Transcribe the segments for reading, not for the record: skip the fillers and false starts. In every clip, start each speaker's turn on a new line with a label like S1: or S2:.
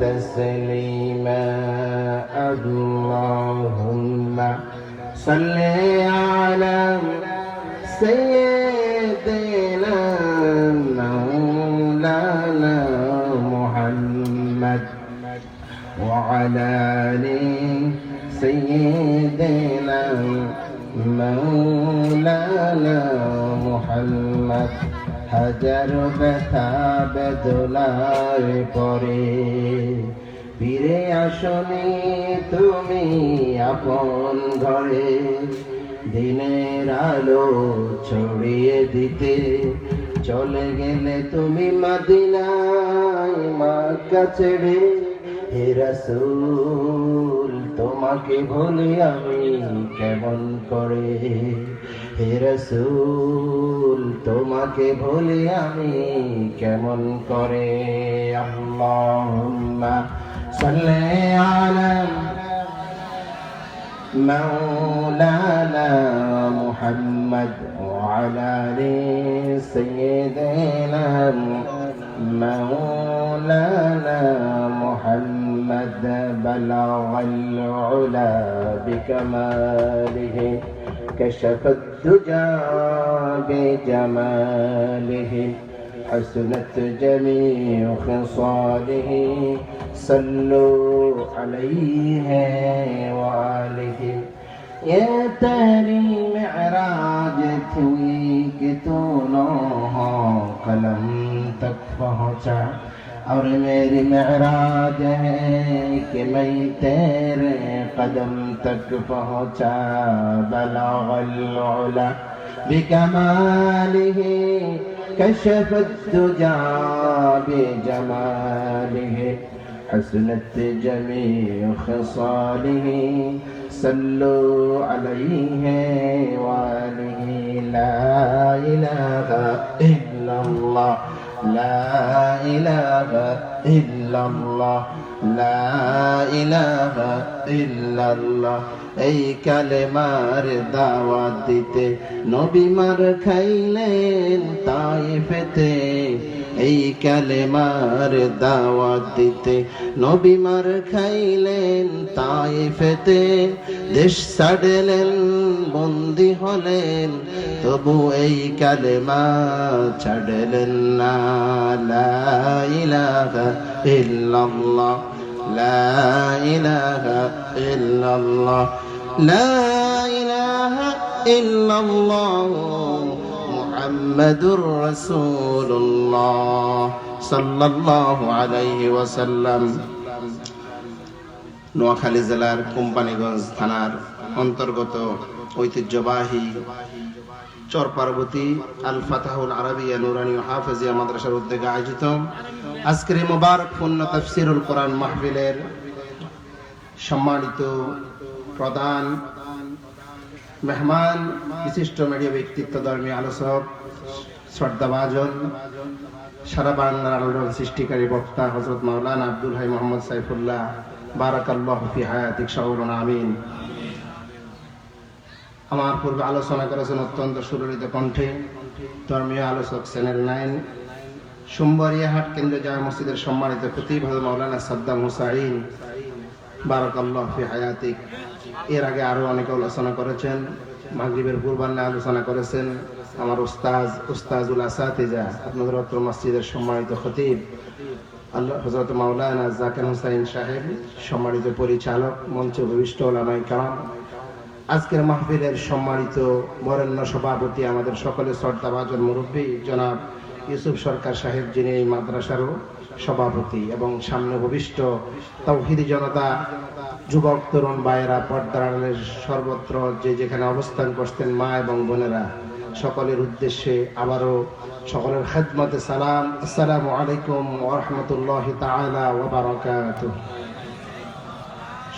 S1: تسليما اللهم صل على سيدنا مولانا محمد وعلى آل سيدنا مولانا محمد হাজার ব্যথা বেদনার পরে ফিরে আসনি তুমি আপন ঘরে দিনের আলো ছড়িয়ে দিতে চলে গেলে তুমি মদিনায় মক্কা ছেড়ে হে রাসূল তোমাকে ভুলি আমি কেমন করে হে রাসূল তোমাকে ভুলি আমি কেমন করে আল্লাহুম্মা সাল্লি আলা মাওলানা মুহাম্মদ ওয়া আলা আলি সাইয়্যিদিনা مولانا محمد بلغ العلا بكماله كشف الدجى بجماله حسنت جميع خصاله صلوا عليه وآله ये तेरी मेराज थी कि तू नौहा कलम तक पहुँचा और मेरी मेराज है कि मैं तेरे कदम तक पहुँचा बलगल उला बिकमालिही कशफ الدجى بجماله حسنت جميع خصاله صلوا عليه وآله لا إله إلا الله لا إله إلا الله لا إله إلا الله এই কালেমার দাওয়াত দিতে নবী মার খাইলেন তায়েফেতে এই কালেমার দাওয়াত দিতে নবী মার খাইলেন তায়েফেতে দেশ ছাড়লেন বন্দী হলেন তবু এই কালেমা ছাড়লেন না লা ইলাহা ইল্লাল্লাহ লা ইলাহা ইল্লাল্লাহ লা ইলাহা ইল্লাল্লাহ মুহাম্মাদুর রাসূলুল্লাহ সাল্লাল্লাহু আলাইহি ওয়াসাল্লাম। নোয়াখালী জেলার কোম্পানিগঞ্জ থানার অন্তর্গত ঐতিহ্যবাহী চরপার্বতী আল ফাতাহুল আরাবিয়া নুরানি হাফেজিয়া মাদ্রাসার উদ্যোগে আয়োজিত আজকের এই মোবারক পূর্ণ তাফসীরুল কোরআন মাহফিলের সম্মানিত প্রধান মেহমান, বিশিষ্ট মিডিয়া ব্যক্তিত্ব, ধর্মীয় আলোচক, শ্রদ্ধাভাজন, সারা বাংলার আলোড়ন সৃষ্টিকারী বক্তা হযরত মাওলানা আব্দুল হাই মোহাম্মদ সাইফুল্লাহ বারাকাল্লাহু ফি হায়াতিক শাউরুন আমিন। আমার পূর্বে আলোচনা করেছেন অত্যন্ত সুললিত কণ্ঠে ধর্মীয় আলোচক চ্যানেল 9 সোমবারিয়াহাট কেন্দ্রীয় জামে মসজিদের সম্মানিত খতিব হযরত মাওলানা সাদ্দাম হুসাইন বারাকাল্লাহু ফি হায়াতিক। এর আগে আরো অনেকে আলোচনা করেছেন, মাগরিবের পূর্বাহ্নে আলোচনা করেছেন আমার উস্তাজুল আসাতিজা আপনাদের অত্র মসজিদের সম্মানিত খতিব আল্লাহ হযরত মাওলানা জাকির হুসাইন সাহেব, সম্মানিত পরিচালক, মঞ্চে উপবিষ্ট উলামায়ে কেরাম, আজকের মাহফিলের সম্মানিত বরেণ্য সভাপতি, আমাদের সকলের শ্রদ্ধাভাজন মুরব্বী জনাব ইউসুফ সরকার সাহেব, যিনি এই মাদ্রাসারও সভাপতি, এবং সামনে উপবিষ্ট তাওহীদি জনতা, যুবক তরুণ ভাইয়েরা, পর্দার আড়ালের সর্বত্র যে যেখানে অবস্থান করতেন মা এবং বোনেরা, সকলের উদ্দেশ্যে আবারও সকলের খেদমতে সালাম। আসসালামু আলাইকুম ওয়া রাহমাতুল্লাহি তাআলা ওয়া বারাকাতুহু।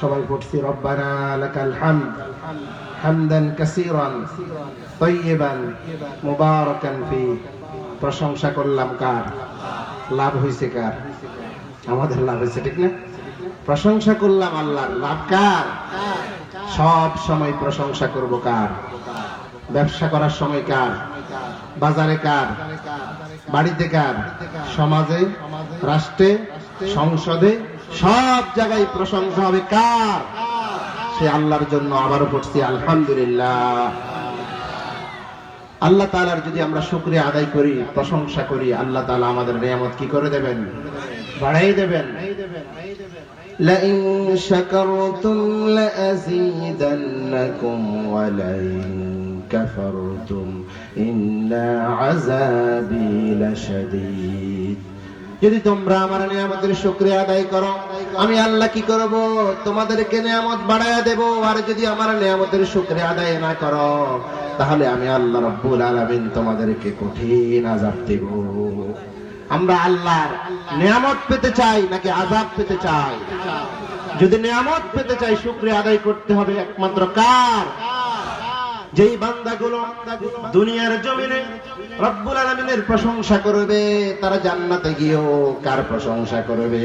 S1: সবাই পড়ছি রব্বানা লাকাল হামদ হামদান কাসীরান তাইয়িবান মুবারাকান ফি। প্রশংসা করলাম কার? লাভ হইছে কার? আমাদের লাভ হইছে, ঠিক না? প্রশংসা করলাম আল্লাহর, লাভ কার? সব সময় প্রশংসা করব কার? ব্যবসা করার সময় কার? বাজারে কার? বাড়িতে কার? সমাজে, রাষ্ট্রে, সংসদে, সব জায়গায় প্রশংসা হবে কার? সে আল্লাহর জন্য আবারও পড়ছি আলহামদুলিল্লাহ। আল্লাহ তাআলার যদি আমরা শুকরিয়া আদায় করি, প্রশংসা করি, আল্লাহ তাআলা আমাদের নিয়ামত কি করে দেবেন? বাড়াই দেবেন। لئن شكرتم لأزيدنكم ولئن كفرتم إن عذابي لشديد। যদি তোমরা আমার নিয়ামতের শুকরিয়া আদায় করো, আমি আল্লাহ কি করব? তোমাদেরকে নিয়ামত বাড়ায়া দেব। আর যদি আমার নিয়ামতের শুকরিয়া আদায় না করো, তাহলে আমি আল্লাহ রাব্বুল আলামিন তোমাদেরকে কঠিন আযাব দেব। আমরা আল্লাহর নিয়ামত পেতে চাই নাকি আযাব পেতে চাই? যদি নিয়ামত পেতে চাই, শুকরিয়া আদায় করতে হবে একমাত্র কার? যেই বান্দাগুলো দুনিয়ার জমিনে রব্বুল আলামিনের প্রশংসা করবে, তারা জান্নাতে গিয়েও কার প্রশংসা করবে?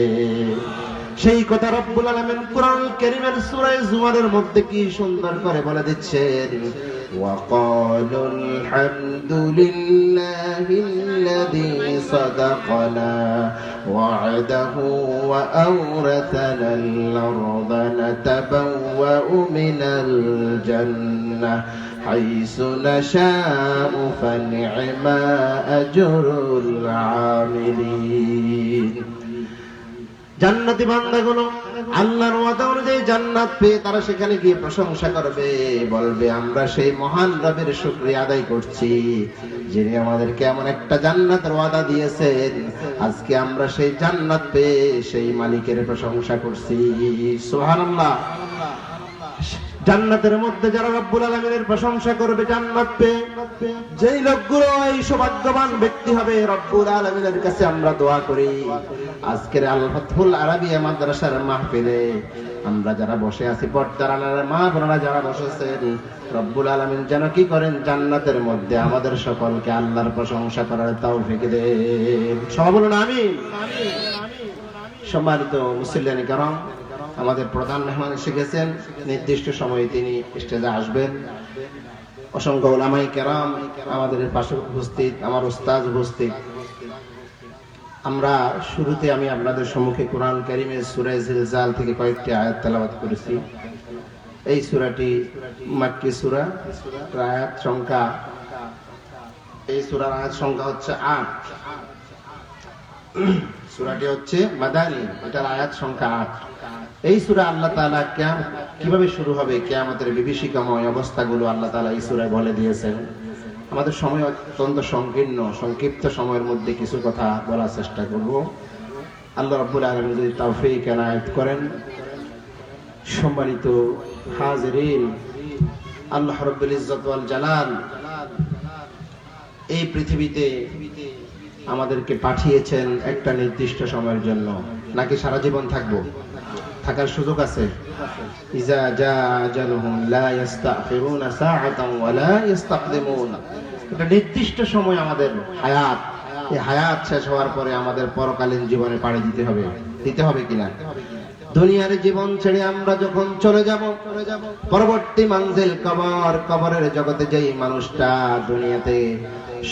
S1: সেই কথা রব্বুল আলামিন কুরআনুল কারীমের সূরা জুমারের মধ্যে কি সুন্দর করে বলে দিচ্ছেন, ওয়াকালুল হামদুলিল্লাহিল্লাযী সাদাকানা ওয়া'দাহু ওয়া আওরাতানাল আরদা নাতাবাওয়া'ু মিনাল জান্নাহ হাইসু নাশা'উ ফানি'মা আজরুল আমিলিন। জান্নাতি বান্দাগুলো আল্লাহর ওয়াদা অনুযায়ী জান্নাত পেয়ে তারা সেখানে গিয়ে প্রশংসা করবে, বলবে আমরা সেই মহান রবের শুকরিয়া আদায় করছি, যিনি আমাদেরকে এমন একটা জান্নাতের ওয়াদা দিয়েছেন। আজকে আমরা সেই জান্নাত পেয়ে সেই মালিকের প্রশংসা করছি। সুবহানাল্লাহ। জান্নাতের মধ্যে যারা রব্বুল আলামিনের প্রশংসা করবে জান্নাত পেয়ে, যেই লোকগুলো এই সৌভাগ্যবান ব্যক্তি হবে, রব্বুল আলামিনের কাছে আমরা দোয়া করি আজকের আল ফাতহুল আরাবিয়া মাদ্রাসার মাহফিলে আমরা যারা বসে আছি, পর্দার আড়ালে মা বোনেরা যারা বসেছেন, রব্বুল আলামিন যেন কি করেন, জান্নাতের মধ্যে আমাদের সকলকে আল্লাহর প্রশংসা করার তৌফিক দেন। সবাই বলুন আমিন। সম্মানিত মুসল্লিয়ান কিরাম, আমাদের প্রধান মেহমান এসে গেছেন, নির্দিষ্ট সময়ে তিনি স্টেজে আসবেন। অসংখ্য উলামায়ে কেরাম আমাদের পাশে উপস্থিত, আমার উস্তাদ উপস্থিত। আমরা শুরুতে আমি আপনাদের সম্মুখে কোরআন কারীমের সূরা জিলজাল থেকে কয়েকটি আয়াত তেলাওয়াত করেছি। এই সূরাটি মাক্কি সূরা, আয়াত সংখ্যা, এই সূরার আয়াত সংখ্যা হচ্ছে 8। সূরাটি হচ্ছে মাদানী, এটার আয়াত সংখ্যা 8। এই সূরা আল্লাহ তাআলা কিভাবে শুরু হবে, কিয়ামতের বিভীষিকাময় অবস্থাগুলো আল্লাহ তাআলা এই সূরায় বলে দিয়েছেন। আমাদের সময় অত্যন্ত সংকীর্ণ, সংক্ষিপ্ত সময়ের মধ্যে কিছু কথা বলার চেষ্টা করব। আল্লাহ রাব্বুল আলামিন যদি তৌফিক এনায়েত করেন। সম্মানিত হাজিরিন, আল্লাহ রাব্বুল ইজ্জত ওয়াল জালাল এই পৃথিবীতে আমাদেরকে পাঠিয়েছেন একটা নির্দিষ্ট সময়ের জন্য, নাকি সারা জীবন থাকবো? থাকার সুযোগ আছে। ইজা জা আজালুহুম লা ইস্তাখিরুনা সাআতান ওয়া লা ইস্তাকদিমুন। এটা নির্দিষ্ট সময় আমাদের হায়াত। এই হায়াত শেষ হওয়ার পরে আমাদের পরকালীন জীবনে পাড়ি দিতে হবে কিনা? দুনিয়ার জীবন ছেড়ে আমরা যখন চলে যাব, পরবর্তী মানজিল কবর। কবরের জগতে যেই মানুষটা দুনিয়াতে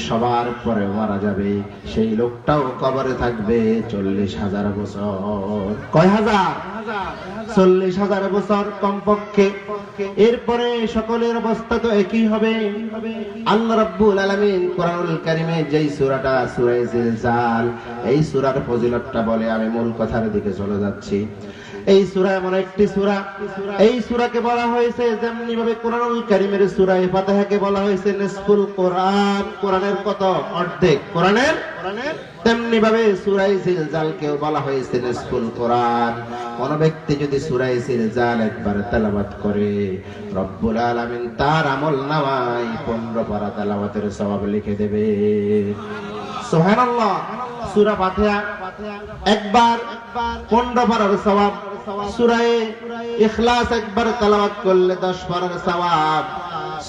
S1: সবার পরে মারা যাবে, সেই লোকটাও কবরে থাকবে 40,000 বছর। কয় হাজার? 40,000 বছর কমপক্ষে। এরপরে সকলের অবস্থা তো একই হবে। আল্লাহ রাব্বুল আলামিন কোরআনুল কারীমে যেই সূরাটা, সূরা জিলজাল, এই সূরার ফজিলতটা বলে আমি মূল কথার দিকে চলে যাচ্ছি। এই সূরা এমন একটি সূরা, এই সূরাকে বলা হয়েছে যেমনি ভাবে কোরআনুল কারীমের সূরা ফাতিহাকে বলা হয়েছে নিসফুল কোরআন, কোরআনের কত? অর্ধেক কোরআনের। তেমনি ভাবে সূরা জিলজালকেও বলা হয়েছে নিসফুল কোরআন। কোন ব্যক্তি যদি সূরা জিলজাল একবার তেলাওয়াত করে, রব্বুল আলামিন তার আমলনামায় 15 পারা তেলাওয়াতের সওয়াব লিখে দেবে। সুবহানাল্লাহ। সূরা ফাতিহা একবার 15 পারার সওয়াব। সূরা ইখলাস একবার তেলাওয়াত করলে 10 পারার সওয়াব।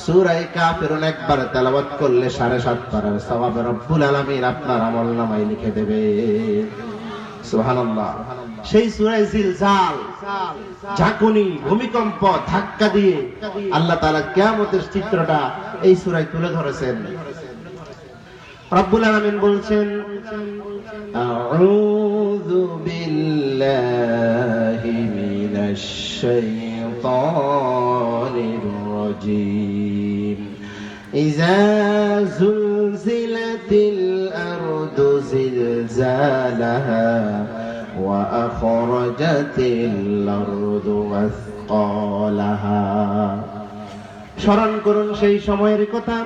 S1: সূরা কাফিরুন একবার তেলাওয়াত করলে 7.5 পারার সওয়াব রব্বুল আলামিন আপনার আমলনামায় লিখে দেবে। সুবহানাল্লাহ। সেই সূরা জিলজাল ঝাঁকুনি, ভূমিকম্প, ধাক্কা দিয়ে আল্লাহ তাআলা কিয়ামতের চিত্রটা এই সূরায় তুলে ধরেছেন। রব্বুল আলামিন বলছেন, আউযু বিল্লাহি মিনাশ শাইতানির রাজীম ইযা যুলজিলাতিল আরদু জিলজালাহা ওয়া আখরাজাতিল আরদু আসকালাহা। স্মরণ করুন সেই সময়ের কথা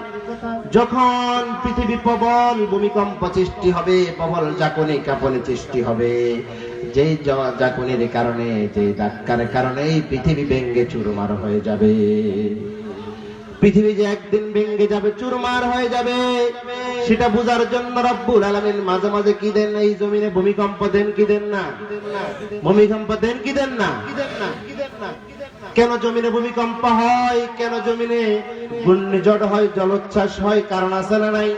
S1: যখন পৃথিবী প্রবল ভূমিকম্প সৃষ্টি হবে, প্রবল জাকনি কাঁপনি সৃষ্টি হবে, যেই জাকনির কারণে, যে ধাক্কার কারণে এই পৃথিবী ভেঙে চুরমার হয়ে যাবে। পৃথিবী যে একদিন ভেঙে যাবে, চুরমার হয়ে যাবে, সেটা বোঝার জন্য রব্বুল আলামিন মাঝে মাঝে কি দেন? এই জমিনে ভূমিকম্প দেন কি দেন না? ভূমিকম্প দেন কি দেন না? কেন জমিনে ভূমিকম্প হয়? কেন জমিনে ঘূর্ণিঝড় হয়, জলোচ্ছ্বাস হয়? কারণ আছে না নাই?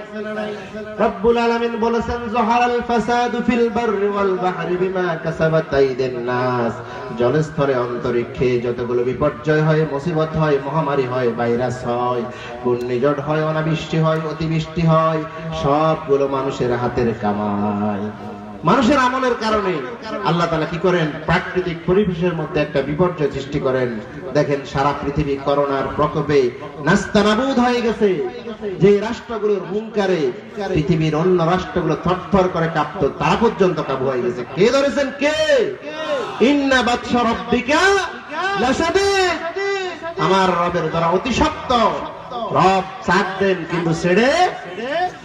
S1: রব্বুল আলামিন বলেছেন যহারাল ফাসাদু ফিল বাররি ওয়াল বাহরি বিমা কাসাবাত আইদিন নাস। জলস্তরে, অন্তরিক্ষে যতগুলো বিপর্যয় হয়, মুসিবত হয়, মহামারী হয়, ভাইরাস হয়, ঘূর্ণিঝড় হয়, অনাবৃষ্টি হয়, অতিবৃষ্টি হয়, সবগুলো মানুষের হাতের কামাই। মানুষের আমলের কারণে আল্লাহ তাআলা কি করেন? প্রাকৃতিক পরিবেশের মধ্যে একটা বিপর্যয় সৃষ্টি করেন। দেখেন সারা পৃথিবী করোনার প্রকোপে নাস্তানাবুদ হয়ে গেছে। যে রাষ্ট্রগুলোর হুঙ্কারে পৃথিবীর অন্য রাষ্ট্রগুলো থরথর করে কাঁপতো, তারা পর্যন্ত কাবু হয়ে গেছে। কে ধরেছেন? কে? ইন্না বাতশা রাব্বিকা লাশাদীদ। আমার রবের দ্বারা অতি শক্ত। রব সাথ দেন কিন্তু ছেড়ে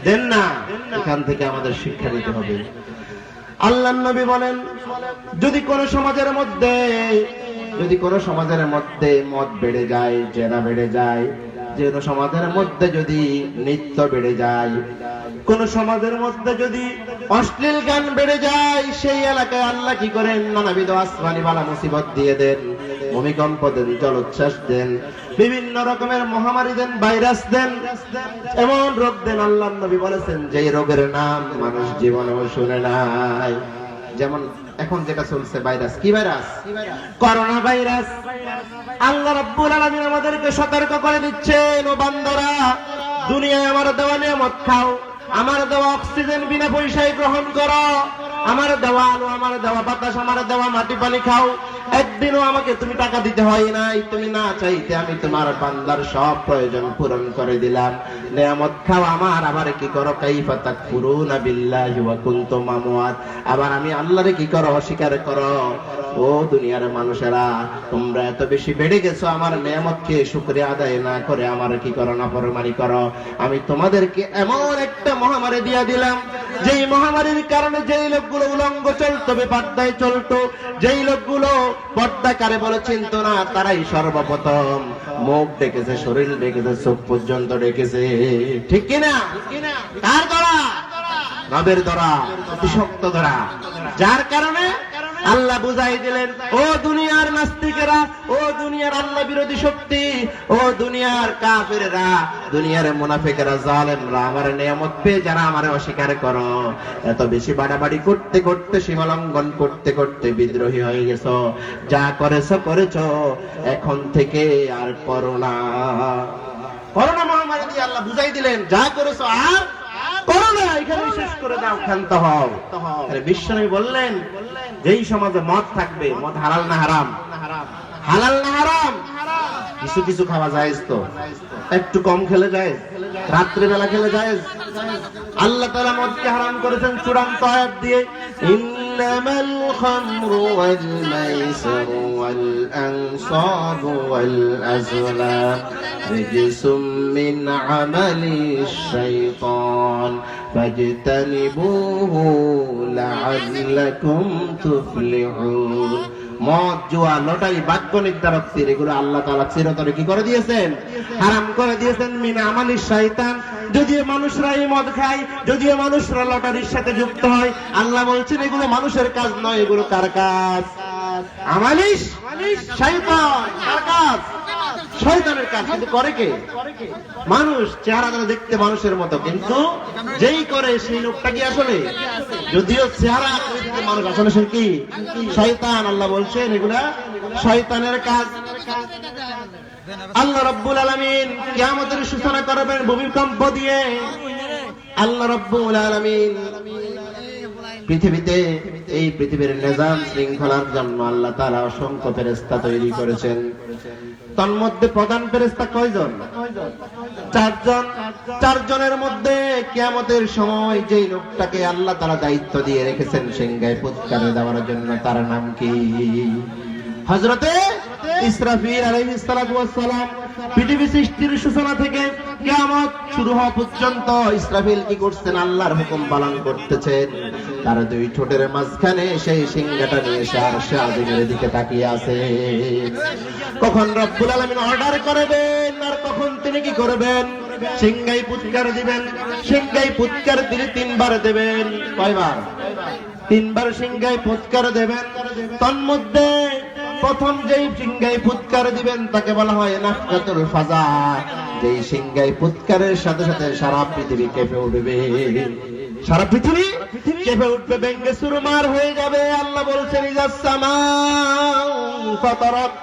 S1: দেন না। এখান থেকে আমাদের শিক্ষা নিতে হবে। আল্লাহর নবী বলেন, যদি কোন সমাজের মধ্যে মদ বেড়ে যায়, জেনা বেড়ে যায়, যে সমাজের মধ্যে যদি নৃত্য বেড়ে যায়, কোন সমাজের মধ্যে যদি অশ্লীল গান বেড়ে যায়, সেই এলাকায় আল্লাহ কি করেন? নানাবিধ আসমানি বালা মুসিবত দিয়ে দেন, ভূমিকম্প দেন, জলোচ্ছ্বাস দেন, বিভিন্ন রকমের মহামারী দেন, ভাইরাস দেন, এমন রোগ দেন। আল্লাহর নবী বলেছেন যে রোগের নাম মানুষ জীবনেও শুনে নাই। যেমন এখন যেটা চলছে ভাইরাস, কি ভাইরাস? Corona virus. আল্লাহ রাব্বুল আলামিন আমাদেরকে সতর্ক করে দিচ্ছেন, ও বান্দারা, দুনিয়ায় আমার দেওয়া নিয়ামত খাও, আমার দেওয়া অক্সিজেন বিনা পয়সায় গ্রহণ করো, আমার দেওয়া আলো, আমার দেওয়া বাতাস, আমার দেওয়া মাটি পানি খাও। একদিনও আমাকে তুমি টাকা দিতে হয় নাই, তুমি না চাইতে আমি তোমার বান্দার সব প্রয়োজন পূরণ করে দিলাম। নিয়ামত খাও আমার, আবার কি করো? কাইফা তাকফুরুনা বিল্লাহি ওয়া কুনতুম আমওয়াত। আবার আমি আল্লাহরে কি করো? অস্বীকার করো। ও দুনিয়ার মানুষেরা, তোমরা এত বেশি বেড়ে গেছো, আমার নিয়ামতকে শুকরিয়া আদায় না করে আমার কি করো? নাফরমানি করো। আমি তোমাদেরকে এমন একটা মহামারী দিয়া দিলাম, যেই মহামারীর কারণে যেই লোকগুলো উলঙ্গ চলতো, বেপর্দায় চলতো, যেই লোকগুলো পর্দা কারে বলে চিনত না, তারাই সর্বপ্রথম মুখ ডেকেছে, শরীর ডেকেছে, চোখ পর্যন্ত ডেকেছে। ঠিক কিনা? কার দ্বারা? রবের দ্বারা, অতি শক্ত দ্বারা। যার কারণে আল্লাহ বুঝাই দিলেন, ও দুনিয়ার নাস্তিকেরা, ও দুনিয়ার আল্লাহ বিরোধী শক্তি, ও দুনিয়ার কাফেররা, দুনিয়ার মুনাফিকেরা, জালেমরা, আমার নিয়ামত পেয়ে যারা আমারে অস্বীকার করো, এত বেশি বাড়াবাড়ি করতে করতে, সীমালঙ্ঘন করতে করতে বিদ্রোহী হয়ে গেছো। যা করেছো করেছো, এখন থেকে আর করো না। করোনা মহামারী দিয়ে আল্লাহ বুঝাই দিলেন, যা করেছো আর করো না, এখানে শেষ করে দাও, ক্ষান্ত হও। বিশ্বনবী বললেন, যেই সমাজে মদ থাকবে, মদ হালাল না হারাম? হালাল না হারাম? কিছু কিছু খাওয়া জায়েজ, তো একটু কম খেলে জায়েজ, রাত্রে বেলা খেলে জায়েজ। আল্লাহ তাআলা মদকে হারাম করেছেন চূড়ান্ত আয়াত দিয়ে, ইন্নামাল খামরু ওয়াল মাইসিরু ওয়াল আনসাবু ওয়াল আজলাম রিজসুম মিন আমালিশ শাইতান ফাজতানিবুহু লাআল্লাকুম তুফলিহুন। মদ, জুয়া, লটারি, বাক্যনিক দ্বারস্থির, এগুলো আল্লাহ তাআলা চিরতরে কি করে দিয়েছেন? হারাম করে দিয়েছেন। মিন আমালিশ শাইতান, যদিও মানুষরা এই মদ খায়, যদিও মানুষরা লটারির সাথে যুক্ত হয়, আল্লাহ বলছেন এগুলো মানুষের কাজ নয়, এগুলো কার কাজ? আমালিশ শাইতান। কার কাজ? শয়তানের কাজ। কিন্তু করে কে? মানুষ। চেহারা দেখতে মানুষের মতো, কিন্তু যেই করে সেই লোকটা কি আসলে, যদিও চেহারা মানুষ, আসলে সে কি? শয়তান। আল্লাহ বলছেন এগুলা শয়তানের কাজ। আল্লাহ রাব্বুল আলামিন কিয়ামতের সূচনা করবেন ভূমিকম্প দিয়ে। আল্লাহ রাব্বুল আলামিন পৃথিবীতে এই পৃথিবীর নিজাম শৃঙ্খলার জন্য আল্লাহ তাআলা অসংখ্য ফেরেশতা তৈরি করেছেন। তন্মধ্যে প্রধান ফেরেশতা কয়জন? 4 জন। 4 জনের মধ্যে কিয়ামতের সময় যেই লোকটাকে আল্লাহ তাআলা দায়িত্ব দিয়ে রেখেছেন সিংহায় ফুৎকার দেওয়ার জন্য, তার নাম কি? হযরতে ইসরাফিল আলাইহিস সালাতু ওয়াস সালাম। পৃথিবী সৃষ্টির সূচনা থেকে কিয়ামত শুরু হওয়া পর্যন্ত ইসরাফিল কি করছেন? আল্লাহর হুকুম পালন করতেছেন। তার 2 ঠোঁটের মাঝখানে সেই সিংহাটা নিয়ে সে আযমের দিকে তাকিয়ে আছে। কখন রব্বুল আলামিন অর্ডার করবেন আর কখন তিনি কি করবেন? সিংহায় ফুৎকার দিবেন। সিংহায় ফুৎকার দিলে 3 বার দেবেন। কয়বার? 3 বার সিংহায় ফুৎকার দেবেন। তন্মধ্যে প্রথম যেই সিংহায় ফুৎকার দিবেন তাকে বলা হয় নাফকাতুল ফাজা। যেই সিংহায় ফুৎকারের সাথে সাথে সারা পৃথিবী কেঁপে উঠবে। সারা পৃথিবী কেঁপে উঠবে, ভেঙে চুরমার হয়ে যাবে। আল্লাহ বলছেন ইযাস সামাউ ফাতারাত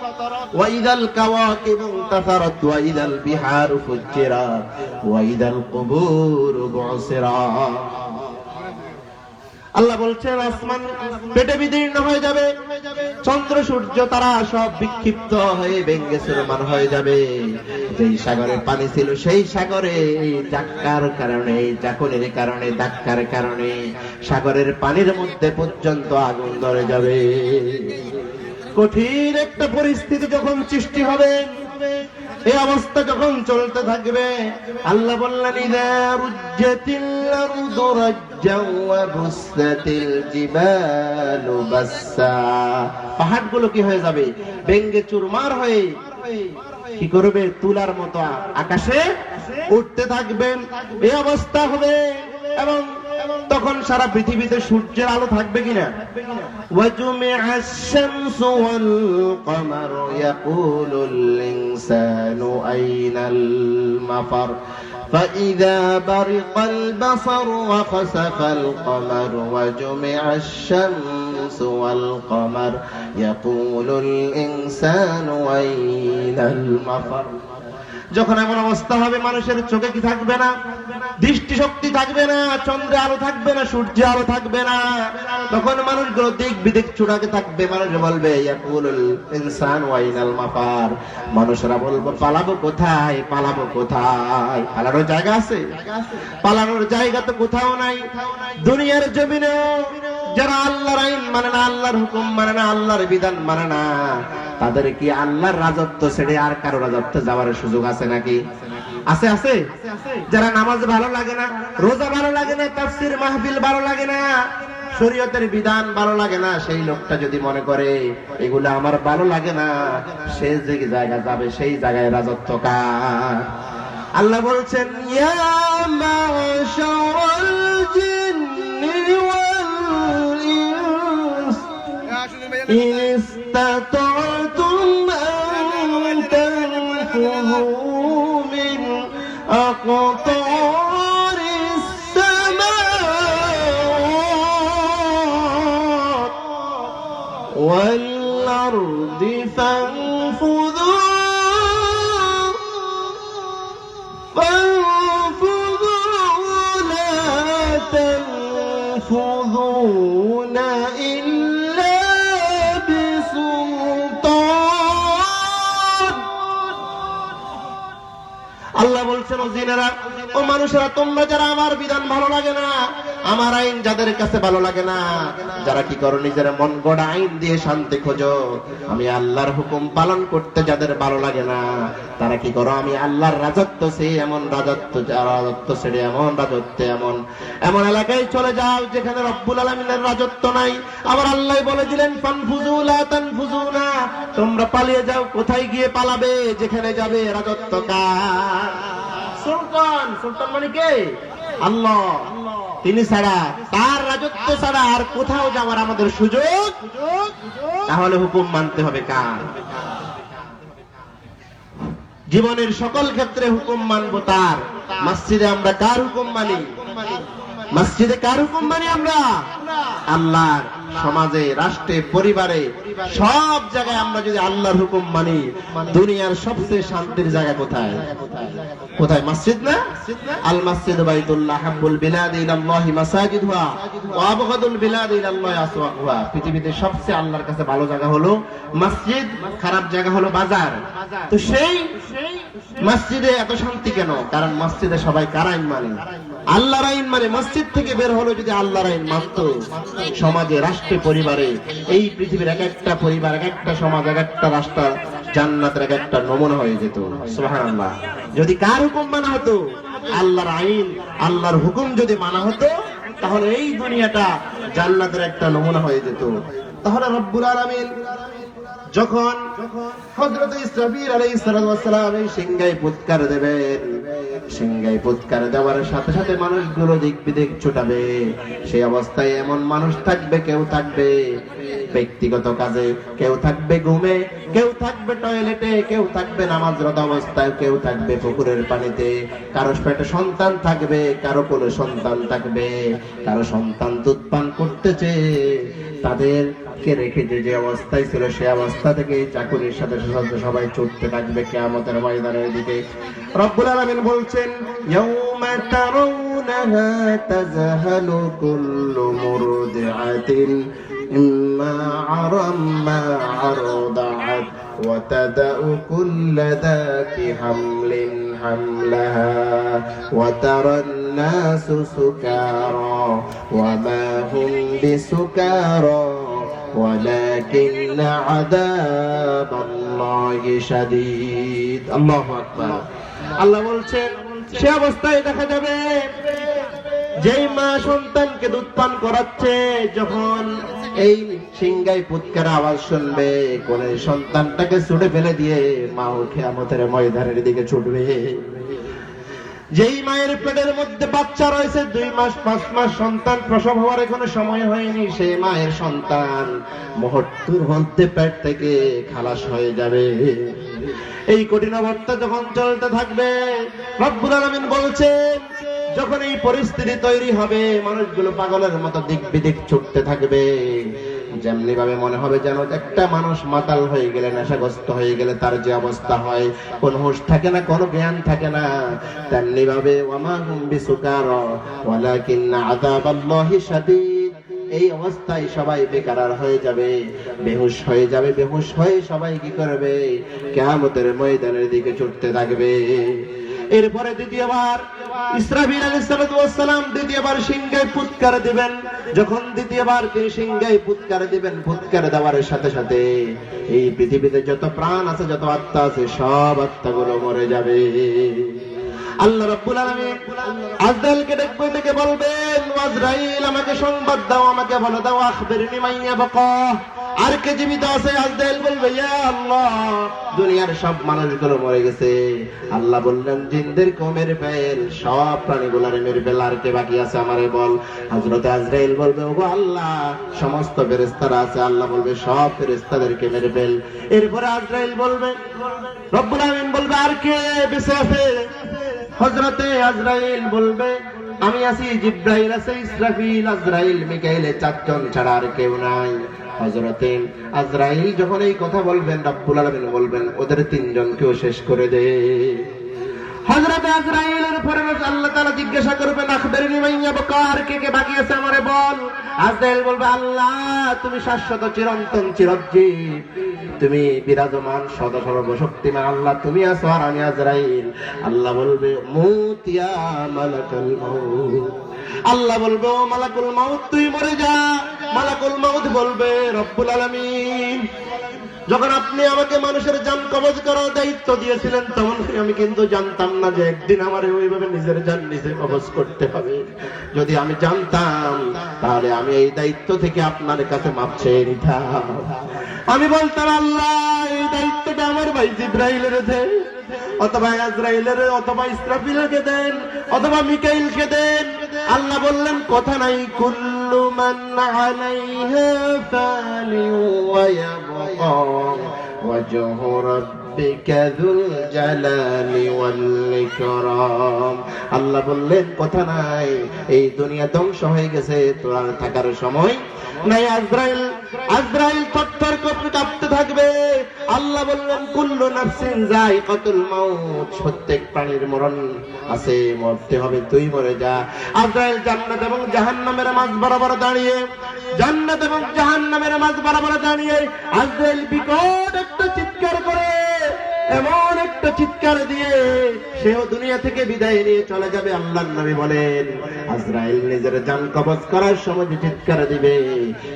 S1: ওয়া ইযাল কাওয়াকিবু ইনতাসারাত ওয়া ইযাল বিহারু ফুজ্জিরাত ওয়া ইযাল কুবুরু বুসিরাত। আল্লাহ বলছেন আসমান পেটে বিদীর্ণ হয়ে যাবে, চন্দ্র সূর্য তারা সব বিক্ষিপ্ত হয়ে ভেঙে চুরমার হয়ে যাবে। যেই সাগরে পানি ছিল সেই সাগরে ধাক্কার কারণে, জাকনের কারণে, ধাক্কার কারণে সাগরের পানির মধ্যে পর্যন্ত আগুন ধরে যাবে। কঠিন একটা পরিস্থিতি যখন সৃষ্টি হবে, এই অবস্থা যখন চলতে থাকবে, আল্লাহ বললেন ইযা রুজ্জাতিল আরদু রাজ্জাও ওয়া বুসসাতিল জিবালু বাসসা। পাহাড়গুলো কি হয়ে যাবে? ভেঙে চুরমার হয়ে কি করবে? তুলার মতো আকাশে উঠতে থাকবেন। এই অবস্থা হবে এবং তখন সারা পৃথিবীতে সূর্যের আলো থাকবে কিনা? ওয়াজুমিআশ শামসু ওয়াল কমারু ইয়াকুলুল ইনসানু আইনাল মাফার فإذا برق البصر وخسف القمر وجمع الشمس والقمر يقول الإنسان أين المفر। যখন এমন অবস্থা হবে মানুষের চোখে কি থাকবে না? দৃষ্টি শক্তি থাকবে না, চন্দ্রে আলো থাকবে না, সূর্যে আলো থাকবে না। তখন মানুষগুলো দিক বিদিক ছুটাতে থাকবে। মানুষ বলবে ইয়াকুলুল ইনসানু আইনাল মাফার। মানুষরা বলবে পালাবো কোথায়, পালাবো কোথায়? পালানোর জায়গা আছে? পালানোর জায়গা তো কোথাও নাই। দুনিয়ার জমিনে যারা আল্লাহর আইন মানে না, আল্লাহর হুকুম মানে না, আল্লাহর বিধান মানে না, তাদের কি আল্লাহর রাজত্ব ছেড়ে আর কারো রাজত্বে যাওয়ার সুযোগ আছে নাকি? আছে? আছে। যারা নামাজ ভালো লাগে না, রোজা ভালো লাগে না, তাফসীর মাহফিল ভালো লাগে না, শরীয়তের বিধান ভালো লাগে না, সেই লোকটা যদি মনে করে এগুলো আমার ভালো লাগে না, সে যে জায়গা যাবে সেই জায়গায় রাজত্ব কার? আল্লাহ বলছেন ইয়া মাশারাল জিন্নি ওয়াল ইনস ইন ইসতাতা'তুম আন তানফুযু মিন আকতারিস সামাওয়াত ওয়াল আরদি ফানফুযু ينفذون إلا بسلطان। আল্লাহ বলছেন ও জিনেরা, ও মানুষেরা, তোমরা যারা আমার বিধান ভালো লাগে না, আমার আইন যাদের কাছে ভালো লাগে না, যারা কি করো নিজের মন গড়া আইন দিয়ে শান্তি খোঁজো, আমি আল্লাহর হুকুম পালন করতে যাদের ভালো লাগে না, তারা কি করো আমি আল্লাহর রাজত্ব সেই এমন রাজত্ব, রাজত্ব ছেড়ে এমন রাজত্ব এমন এলাকায় চলে যাও যেখানে রব্বুল আলামিনের রাজত্ব নাই। আবার আল্লাহ বলে দিলেন ফানফুযু লা তানফুযুনা, তোমরা পালিয়ে যাও। কোথায় গিয়ে পালাবে? যেখানে যাবে রাজত্ব কার? সুলতান। সুলতান মানে কে? আল্লাহ। তিনি ছাড়া, তার রাজত্ব ছাড়া আর কোথাও যাওয়ার আমাদের সুযোগ। তাহলে হুকুম মানতে হবে কার? জীবনের সকল ক্ষেত্রে হুকুম মানবো তার। মসজিদে আমরা কার হুকুম মানি? মসজিদে কার হুকুম মানি আমরা? আল্লাহর। সমাজে, রাষ্ট্রে, পরিবারে, সব জায়গায় আমরা যদি আল্লাহর হুকুম মানি, দুনিয়ার সবচেয়ে শান্তির জায়গা কোথায়? কোথায়? মসজিদ না? আল মাসজিদু বাইতুল্লাহ হাব্বুল বিলাদি ইলাল্লাহি মাসাজিদুহা ওয়া আবগাদুল বিলাদি ইলাল্লাহি আসওয়াকুহা। পৃথিবীতে সবচেয়ে আল্লাহর কাছে ভালো জায়গা হলো মসজিদ, খারাপ জায়গা হলো বাজার। তো সেই মসজিদে এত শান্তি কেন? কারণ মসজিদে সবাই কার আইন মানে? আল্লাহর আইন মানে। মসজিদ থেকে বের হলো যদি আল্লাহর আইন মানত, সমাজে, রাষ্ট্রে, পরিবারে, এই পৃথিবীর এক একটা পরিবার, এক একটা সমাজ, এক একটা রাষ্ট্র জান্নাতের এক একটা নমুনা হয়ে যেত। সুবহানাল্লাহ। যদি কার হুকুম মানা হতো? আল্লাহর আইন, আল্লাহর হুকুম যদি মানা হতো, তাহলে এই দুনিয়াটা জান্নাতের একটা নমুনা হয়ে যেত। তাহলে রব্বুল আলামিন যখন হযরত ইসরাফিল আলাইহিস সালাম এই সিংহায় ফুৎকার দেবেন, সিংহায় ফুৎকার দেওয়ার সাথে সাথে মানুষগুলো দিক বিদিক ছুটাবে। সেই অবস্থায় এমন মানুষ থাকবে, কেউ থাকবে ব্যক্তিগত কাজে, কেউ থাকবে ঘুমে, কেউ থাকবে টয়লেটে, কেউ থাকবে নামাজরত অবস্থায়, কেউ থাকবে পুকুরের পানিতে। কারো পেটে সন্তান থাকবে, কারো কোলে সন্তান থাকবে, কারো সন্তান দুধ পান করতেছে। তাদেরকে রেখে যে অবস্থায় ছিল সে অবস্থা থেকে চাকুরির সাথে সাথে সবাই ছুটতে থাকবে কিয়ামতের ময়দানের দিকে। রব্বুল আলামিন বলছেন, ইয়াউমা তারাউনাহা তাযহালু কুল্লু মুরদিআতিন ইম্মা আরাম্মা আরদাআত ওয়া তাদাউ কুল্লা যাতি হামলিন হামলাহা ওয়া তারান নাসু সুকারা ওয়া মা হুম বিসুকারা ওয়ালাকিন্না আযাবাল্লাহি শাদীদ। আল্লাহু আকবার। আল্লাহ বলছেন, সে অবস্থায় দেখা যাবে যেই মা সন্তানকে দুধ পান করাচ্ছে, যখন এই সিংহায় ফুৎকার আওয়াজ শুনবে, কোলের সন্তানটাকে ছুড়ে ফেলে দিয়ে মাও কিয়ামতের ময়দানের দিকে ছুটবে। যেই মায়ের পেটের মধ্যে বাচ্চা রয়েছে, 2 মাস 5 মাস সন্তান প্রসব হওয়ার এখনো সময় হয়নি, সেই মায়ের সন্তান মুহূর্তের মধ্যে পেট থেকে খালাস হয়ে যাবে। এই কঠিন অবস্থা যখন চলতে থাকবে, রব্বুল আলামিন বলছেন, যখন এই পরিস্থিতি তৈরি হবে, মানুষগুলো পাগলের মতো দিক বিদিক ছুটতে থাকবে। যেমনি ভাবে মনে হবে যেন একটা মানুষ মাতাল হয়ে গেলে, নেশাগ্রস্ত হয়ে গেলে তার যে অবস্থা হয়, কোন হুঁশ থাকে না, কোন জ্ঞান থাকে না, তেমনি ভাবে ওয়ামা হুম বিসুকারা ওয়ালাকিন্না আযাবাল্লাহি শাদীদ। এই অবস্থায় সবাই বেকারার হয়ে যাবে, বেহুশ হয়ে যাবে। বেহুশ হয়ে সবাই কি করবে? কিয়ামতের ময়দানের দিকে ছুটতে থাকবে। এরপরে দ্বিতীয়বার ইসরাফিল আলাইহিস সালাম দ্বিতীয়বার সিংহায় ফুৎকার দিবেন। যখন দ্বিতীয়বার তিনি সিংহায় ফুৎকার দিবেন, ফুৎকার দেওয়ার সাথে সাথে এই পৃথিবীতে যত প্রাণ আছে, যত আত্মা আছে, সব আত্মাগুলো মরে যাবে। আল্লাহ রাব্বুল আলামিন আজরাইলকে ডেকে বলবেন, আজরাইল আমাকে সংবাদ দাও, আমাকে বলে দাও, আখবিরনি মাইয়া বাকা, আর কে জীবিত আছে? আজরাইল বলবে, ইয়া আল্লাহ, দুনিয়ার সব মানুষগুলো মরে গেছে। আল্লাহ বললেন, জিনদেরকে মেরে ফেল, সব প্রাণীগুলোরে মেরে ফেল, আর কে বাকি আছে আমারে বল। হযরত আজরাইল বলবে, ওগো আল্লাহ, সমস্ত ফেরেশতারা আছে। আল্লাহ বলবে, সব ফেরেশতাদেরকে মেরে ফেল। এরপরে আজরাইল বলবে, রব্বুল আলামিন বলবে, আর কে বেঁচে আছে? হযরতে আজরাইল বলবে, আমি আছি, জিবরাইল আছে, ইসরাফিল, আজরাইল, মিকাইল, 4 জন ছাড়া আর কেউ নাই। হযরতে আজরাইল যখন এই কথা বলবেন, রব্বুল আলামিন বলবেন, ওদের 3 জনকেও শেষ করে দে। হযরতে আজরাইলের পরে আল্লাহ তাআলা জিজ্ঞাসা করবেন, আখবিরনি মাইয়া বাকা, আর কে কে বাকি আছে আমারে বল। আজরাইল বলবে, আল্লাহ, তুমি শাশ্বত, চিরন্তন, চিরঞ্জীব, তুমি বিরাজমান, সদা সর্বশক্তিমান, আল্লাহ তুমি আছো আর আমি আজরাইল। আল্লাহ বলবে, মুত ইয়া মালাকুল মাউত। আল্লাহ বলবে, ও মালাকুল মাউত, তুই মরে যা। মালাকুল মাউত বলবে, রব্বুল আলামিন, যখন আপনি আমাকে মানুষের জান কবজ করার দায়িত্ব দিয়েছিলেন, তখন আমি কিন্তু জানতাম না যে একদিন আমার ওইভাবে নিজের জান নিজে কবজ করতে হবে। যদি আমি জানতাম, তাহলে আমি এই দায়িত্ব থেকে আপনার কাছে মাপ চেয়ে নিতাম। আমি বলতাম, আল্লাহ, এই দায়িত্বটা আমার ভাই জিবরাইলের দেন, অথবা আজরাইলের, অথবা ইসরাফিলকে দেন, অথবা মিকাইলকে দেন। আল্লাহ বললেন, কথা নাই, কুল্লু মান আলাইহা ফানি ওয়া ইয়াবকা ওয়াজহু রাব্বিকা যুল জালালি ওয়াল ইকরাম। আল্লাহ বললেন কথা নাই, এই দুনিয়া ধ্বংস হয়ে গেছে, তোর আর থাকার সময় নাই। আজরাইল থরথর করে কাঁপতে থাকবে। আল্লাহ বললেন কুল্লু নাফসিন যায়িকাতুল মাউত, প্রত্যেক প্রাণীর মরণ আছে, মরতে হবে, তুই মরে যা। আজরাইল জান্নাত এবং জাহান্নামের মাঝ বরাবর দাঁড়িয়ে, জান্নাত এবং জাহান্নামের মাঝ বরাবর দাঁড়িয়ে আজরাইল বিকট একটা চিৎকার করে, এমন একটা চিৎকার দিয়ে সেও দুনিয়া থেকে বিদায় নিয়ে চলে যাবে। আল্লাহর নবী বলেন আজরাইল নিজের জান কবজ করার সময় যে চিৎকার দিবে,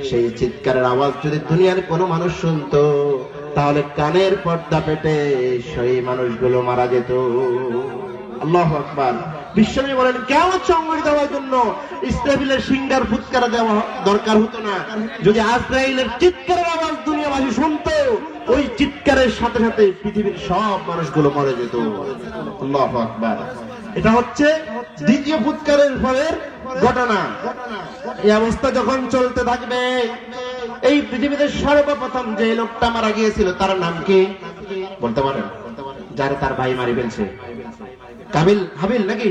S1: সেই চিৎকারের আওয়াজ যদি দুনিয়ার কোনো মানুষ শুনতো, তাহলে কানের পর্দা পেটে সেই মানুষগুলো মারা যেত। আল্লাহু আকবার। বিশ্বনবী বলেন কিয়ামত সংঘটিত হওয়ার জন্য ইসরাফিলের সিংহার ফুৎকার দেওয়া দরকার হতো না। যদি আজরাইলের চিৎকারের আওয়াজ দুনিয়াবাসী শুনতো, ওই চিৎকারের সাথে সাথে পৃথিবীর সব মানুষগুলো মরে যেত। আল্লাহু আকবার। এটা হচ্ছে দ্বিতীয় ফুৎকারের পরের ঘটনা। এই অবস্থা যখন চলতে থাকবে, এই পৃথিবীতে সর্বপ্রথম যে লোকটা মারা গিয়েছিল তার নাম কি বলতে পারেন? যার তার ভাই মারি ফেলছে, হাবিল নাকি?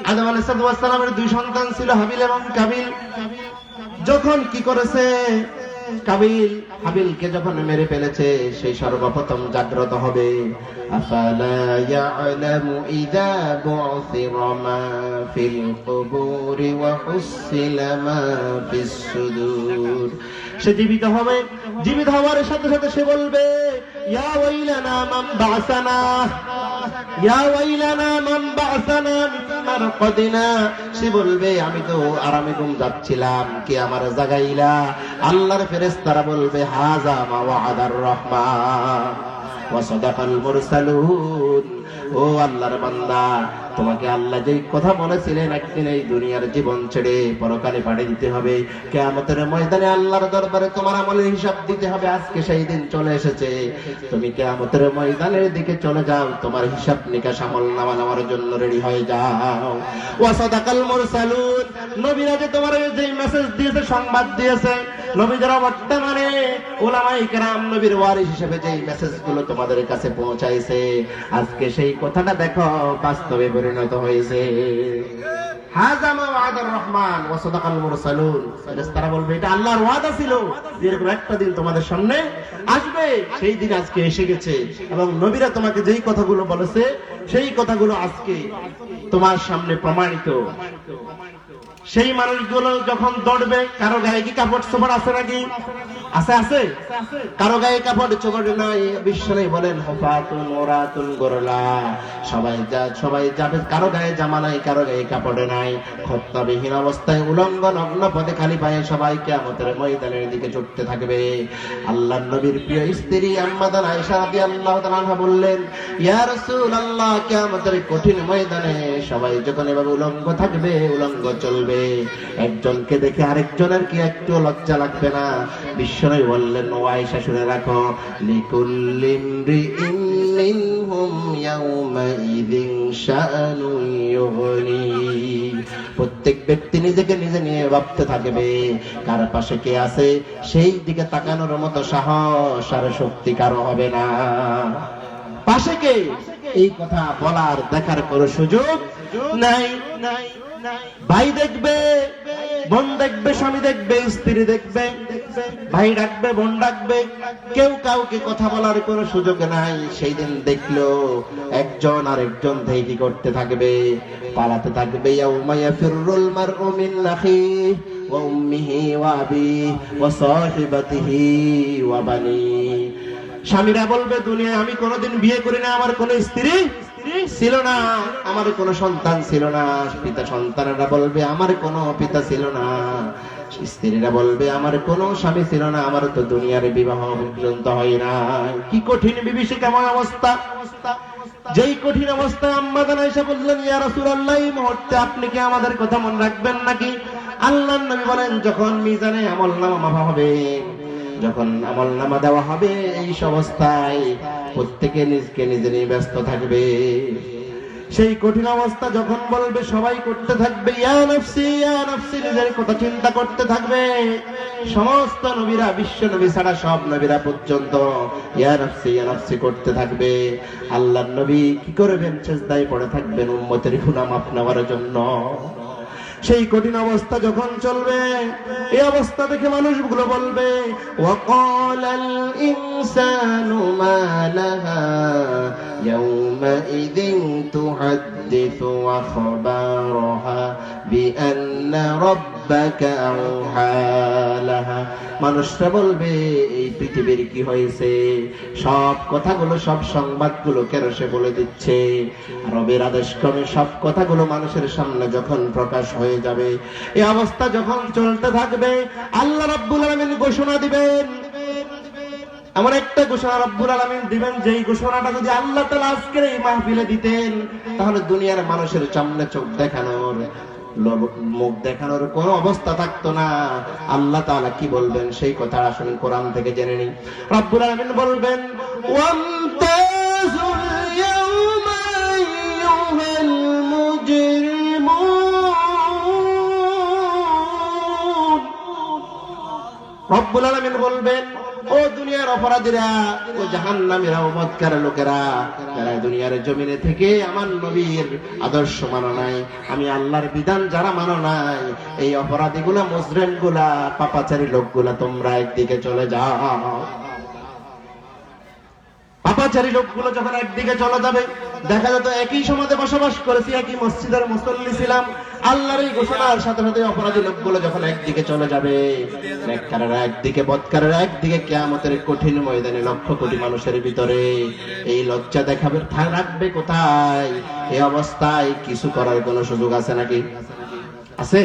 S1: আদম আলাইহিস সালামের দুই সন্তান ছিল, হাবিল এবং কাবিল। যখন কি করেছে, হাবিলকে যখন মেরে ফেলেছে, সেই সর্বপ্রথম জাগ্রত হবে। আফালা ইয়ালামু ইযা বু'থিরা মা ফিল কুবুরি ওয়া হুসিলা মা ফিস সুদূর। সে জীবিত হবে, জীবিত হওয়ার সাথে সাথে সে বলবে ইয়া ওয়াইলানা মান বা'সানা, ইয়া ওয়াইলানা মান বা'সানা মিন মারকাদিনা। সে বলবে আমি তো আরামে ঘুম যাচ্ছিলাম, কে আমার জাগাইলা? আল্লাহর ফেরেশতারা বলবে হাযা মা ওয়া'দার রহমান ওয়া সাদাকাল মুরসালুন। ও আল্লাহর বান্দা, তোমাকে আল্লাহ যেই কথা বলেছিলেন একদিন এই দুনিয়ার জীবন ছেড়ে পরকালে পাঠিয়ে দিতে হবে, কিয়ামতের ময়দানে আল্লাহর দরবারে তোমার আমলের হিসাব দিতে হবে, আজকে সেই দিন চলে এসেছে। তুমি কিয়ামতের ময়দানের দিকে চলে যাও, তোমার হিসাব নিকাশ আমলনামা নেওয়ার জন্য রেডি হয়ে যাও। ওয়া সাদাকাল মুরসালুন। নবীরা যে তোমার যে মেসেজ দিয়েছে, সংবাদ দিয়েছে, নবীরা বর্তমানে উলামায়ে কেরাম নবীর ওয়ারিস হিসেবে যে মেসেজগুলো তোমাদের কাছে পৌঁছাইছে, আজকে সেই কথাটা দেখো বাস্তবে পরিণত হয়েছে। হাযা মা ওয়া'দার রহমান ওয়া সাদাকাল মুরসালুন। ফেরেশতারা বলবে এটা আল্লাহর ওয়াদা ছিল, এরকম একটা দিন তোমাদের সামনে আসবে, সেই দিন আজকে এসে গেছে। এবং নবীরা তোমাকে যেই কথাগুলো বলেছে, সেই কথাগুলো আজকে তোমার সামনে প্রমাণিত। সেই মানুষগুলো যখন দৌড়বে, কারো গায়ে কি কাপড় চোপড় আছে নাকি? আছে? কারো গায়ে কাপড় চোপড় নাই। বিশ্বনবী বলেন হুফাতুন ওরাতুন গোরলা, সবাই যাবে, কারো গায়ে জামা নাই, কারো গায়ে কাপড় নাই, খত্তাবিহীন অবস্থায় উলঙ্গ নগ্ন পদে খালি পায়ে সবাই কিয়ামতের ময়দানের দিকে ছুটতে থাকবে। আল্লাহর নবীর প্রিয় স্ত্রী আম্মাদান আয়েশা রাদিয়াল্লাহু তাআলা আনহা বললেন ইয়া রাসূলুল্লাহ, কিয়ামতের কঠিন ময়দানে সবাই যখন এভাবে উলঙ্গ থাকবে, উলঙ্গ চলবে, একজনকে দেখে আরেকজনের কি একটু লজ্জা লাগবে না? বিশ্বনবী বললেন ও আয়েশা শুনে রাখো, লিকুল্লি ইমরিইন মিনহুম ইয়াওমাইযিন শাআনুন ইউগনি। প্রত্যেক ব্যক্তি নিজেকে নিজে নিয়ে ভাবতে থাকবে, কার পাশে কে আছে সেই দিকে তাকানোর মতো সাহস আর শক্তি কারো হবে না। পাশে কে, এই কথা বলার দেখার কোনো সুযোগ নাই। ভাই দেখবে, বোন দেখবে, স্বামী দেখবে, স্ত্রী দেখবে, ভাই ডাকবে, বোন ডাকবে, কেউ কাউকে কথা বলার কোনো সুযোগ নাই। সেই দিন দেখলো একজন আরেকজন থেকে কি করতে থাকবে, পালাতে থাকবে। ইয়াউমা ইয়াফিরুল মারউ মিন আখিহি ওয়া উম্মিহি ওয়া আবিহি ওয়া সাহিবাতিহি ওয়া বানিহি। স্বামীরা বলবে দুনিয়ায় আমি কোনোদিন বিয়ে করি না, আমার কোনো স্ত্রী ছিল না, আমার কোনো সন্তান ছিল না। সন্তানেরা বলবে আমার কোনো পিতা ছিল না। স্ত্রীরা বলবে আমার কোনো স্বামী ছিল না, আমার তো দুনিয়ার বিবাহ পর্যন্ত হয় না। কি কঠিন বিভীষিকাময় অবস্থা। যেই কঠিন অবস্থায় আম্মাজান আয়েশা বললেন ইয়া রাসূলুল্লাহ, এই মুহূর্তে আপনি কি আমাদের কথা মনে রাখবেন নাকি? আল্লাহর নবী বলেন যখন মিজানে আমলনামা মাপা হবে, যখন আমলনামা দেওয়া হবে, এই অবস্থায় প্রত্যেকে নিজকে নিজে নিয়ে ব্যস্ত থাকবে। সেই কঠিন অবস্থা যখন বলবে সবাই করতে থাকবে ইয়া নফসি নিজের কথা চিন্তা করতে থাকবে। সমস্ত নবীরা, বিশ্ব নবী ছাড়া সব নবীরা পর্যন্ত ইয়া নফসি করতে থাকবে। আল্লাহর নবী কি করবেন? সিজদায় পড়ে থাকবেন উম্মতের গুনাহ মাফ নেওয়ার জন্য। সেই কঠিন অবস্থা যখন চলবে, এই অবস্থা দেখে মানুষগুলো বলবে ওয়াকালাল ইনসানু মা লাহা ইয়াউমাইযিন তুহাদ্দিসু আখবারাহা বিআন্না রাব্বাকা আওহা লাহা। মানুষরা বলবে এই পৃথিবীর কি হয়েছে? সব কথাগুলো, সব সংবাদগুলো কেন সে বলে দিচ্ছে? রবের আদেশ ক্রমে সব কথাগুলো মানুষের সামনে যখন প্রকাশ হয়ে যাবে, এই অবস্থা যখন চলতে থাকবে, আল্লাহ রাব্বুল আলামিন ঘোষণা দিবেন। এমন একটা ঘোষণা রাব্বুল আলামিন দিবেন, যেই ঘোষণাটা যদি আল্লাহ তাআলা আজকের এই মাহফিলে দিতেন, তাহলে দুনিয়ার মানুষের সামনে চোখ দেখানোর, মুখ দেখানোর কোনো অবস্থা থাকতো না। আল্লাহ তাআলা কি বলবেন সেই কথা আসলে কোরআন থেকে জেনে নিই। রাব্বুল আলামিন বলবেন ওয়ামতাজুল ইয়াওমা আইয়ুহাল মুজরিমুন। রাব্বুল আলামিন বলবেন ও দুনিয়ার অপরাধীরা, ও জাহান্নামীরা, ও মক্কার লোকেরা, যারা দুনিয়ার জমিনে থেকে আমার নবীর আদর্শ মানো নাই, আমি আল্লাহর বিধান যারা মানো নাই, এই অপরাধীগুলা, মুজরিমগুলা, পাপাচারী লোকগুলা তোমরা একদিকে চলে যাও। পাপাচারী লোকগুলো যখন একদিকে চলে যাবে, দেখা যেত একই সমাজে বসবাস করেছি, একই মসজিদের মুসল্লি ছিলাম, আল্লাহর এই ঘোষণার সাথে সাথে অপরাধী লোকগুলো যখন একদিকে চলে যাবে, নেককারেরা একদিকে, বদকারেরা একদিকে, কিয়ামতের কঠিন ময়দানে লক্ষ কোটি মানুষের ভিতরে এই লজ্জা দেখাবে, রাখবে কোথায়? এই অবস্থায় কিছু করার কোনো সুযোগ আছে নাকি? আছে?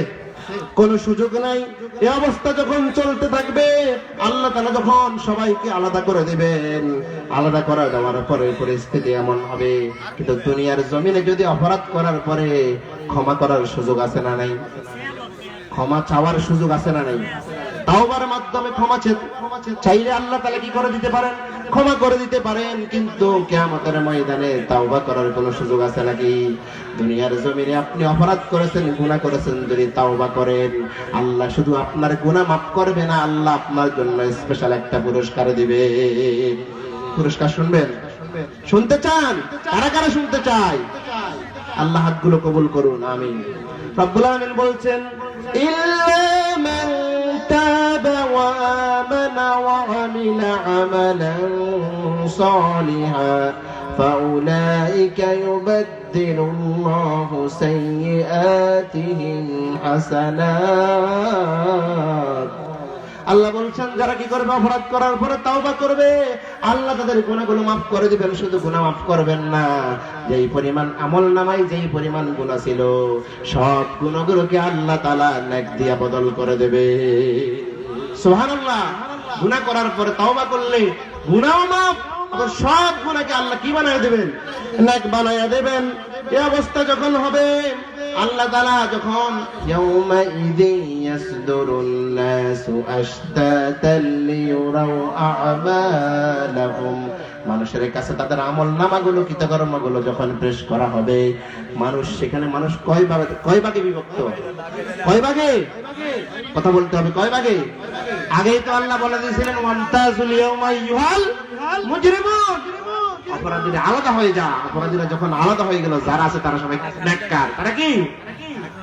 S1: কোনো সুযোগ নাই। এই অবস্থা যখন চলতে থাকবে, আল্লাহ তাআলা যখন সবাইকে আলাদা করে দিবেন, আলাদা করে দেওয়ার পরে পরিস্থিতি এমন হবে, কিন্তু দুনিয়ার জমিনে যদি অপরাধ করার পরে ক্ষমা করার সুযোগ আছে না নাই? ক্ষমা চাওয়ার সুযোগ আছে না নাই? তাওবার মাধ্যমে ক্ষমা চাইলে আল্লাহ তাআলা কি করে দিতে পারেন? ক্ষমা করে দিতে পারেন, কিন্তু কিয়ামতের ময়দানে তাওবা করার কোনো সুযোগ আছে নাকি? দুনিয়ার জমিনে আপনি অপরাধ করেছেন, গুনাহ করেছেন, যদি তাওবা করেন, আল্লাহ শুধু আপনার গুনাহ মাফ করবে না, আল্লাহ আপনার জন্য স্পেশাল একটা পুরস্কার দিবে। পুরস্কার শুনবেন? শুনতে চান? কারা কারা শুনতে চায়? আল্লাহ হাতগুলো কবুল করুন, আমিন। রব্বুল আলামিন বলছেন ইল্লা মান তাবা ওয়া আমানা ওয়া আমিলা আমালান সালিহা ফাউলাইকা ইউবাদদিলুল্লাহু সাইয়্যাতিহিম হাসানাত। আল্লাহ বলছেন যারা কি করবে? অপরাধ করার পরে তাওবা করবে, আল্লাহ তাদের গুনাহগুলো মাফ করে দিবেন। শুধু গুনাহ মাফ করবেন না, যেই পরিমাণ আমল নামায় যেই পরিমাণ গুনাহ ছিল, সব গুনাহগুলোকে আল্লাহ তাআলা নেক দিয়া বদল করে দেবে। সুবহানাল্লাহ। গুনাহ করার পরে তাওবা করলে গুনাহ মাফ, আবার সব গুনাহকে আল্লাহ কি বানায় দেবেন? নেক বানায়া দেবেন। এই অবস্থা যখন হবে, আল্লাহ তাআলা যখন ইয়াউমাইযিন ইয়াসদুরুন নাসু আশতাতাল লিয়ুরাউ আ'মালাহুম, মানুষের কাছে তাদের আমল নামাগুলো, কৃতকর্মগুলো যখন পেশ করা হবে, মানুষ সেখানে, মানুষ কয় ভাগে বিভক্ত? কয় ভাগে? কথা বলতে হবে, কয় ভাগে? আগেই তো আল্লাহ বলে দিয়েছিলেন ওয়ান্তাজুল ইয়াউমা আইয়ুহাল মুজরিমুন, অপরাধীরা আলাদা হয়ে যা। অপরাধীরা যখন আলাদা হয়ে গেল, যারা আছে তারা সবাই নেককার। তারা কি?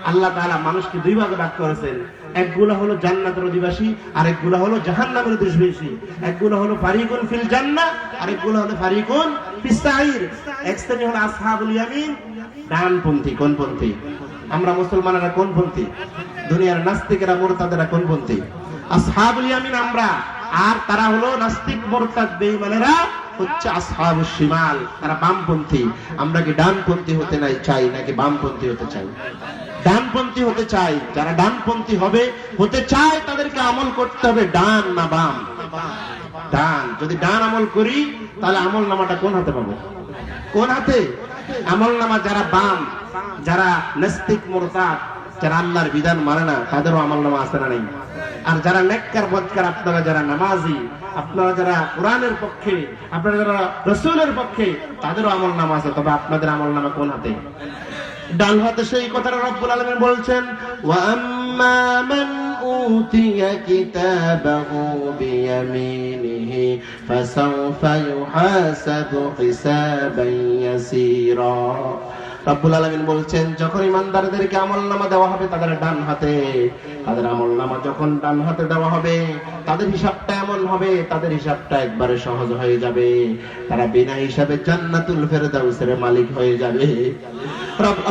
S1: আল্লাহ তাআলা মানুষকে দুই ভাগে ভাগ করেছেন। একগুলো হলো জান্নাতের অধিবাসী, আরেকগুলো হলো জাহান্নামের অধিবাসী। একগুলো হলো ফারিকুন ফিল জান্নাহ, আরেকগুলো হলো ফারিকুন ফিস সাঈর। এক শ্রেণী হলো আসহাবুল ইয়ামিন, ডানপন্থী। কোন পন্থী? আমরা মুসলমানেরা কোন পন্থী? দুনিয়ার নাস্তিকেরা, মুরতাদেরা কোন পন্থী? আসহাবুল ইয়ামিন আমরা। আর তারা হলো নাস্তিক, মুরতাদ, বেঈমানেরা হচ্ছে আসহাবুশ শিমাল, তারা বামপন্থী। আমরা কি ডানপন্থী হতে চাই নাকি বামপন্থী হতে চাই? ডানপন্থী হতে চাই। যারা ডানপন্থী হতে চায়, তাদেরকে আমল করতে হবে ডান না বাম? ডান। যদি ডান আমল করি, তাহলে আমল নামাটা কোন হাতে পাবো? কোন হাতে? আমল নামা যারা বাম, যারা নাস্তিক, মুরতাদ, যারা আল্লাহর বিধান মানে না তাদেরও আমলনামা আছে না নাই? আর যারা নেককার বদকার, আপনারা যারা নামাজি, আপনারা যারা কোরআনের পক্ষে, আপনারা যারা রাসূলের পক্ষে, তাদেরও আমলনামা আছে। তবে আপনাদের আমলনামা কোন হাতে? ডান হাতে। সেই কথাটা রব্বুল আলামিন বলছেন, ওয়া আম্মা মান উতিয়া কিতাবাহু বিয়ামিনিহি ফাসাউফা ইউহাসাবু হিসাবান ইয়াসীরা। রব্বুল আলামিন বলছেন, যখন ইমানদারদেরকে আমলনামা দেওয়া হবে তাদের ডান হাতে, তাদের আমলনামা যখন ডান হাতে দেওয়া হবে, তাদের হিসাবটা এমন হবে, তাদের হিসাবটা একবারে সহজ হয়ে যাবে। তারা বিনা হিসাবে জান্নাতুল ফেরদাউসের মালিক হয়ে যাবে।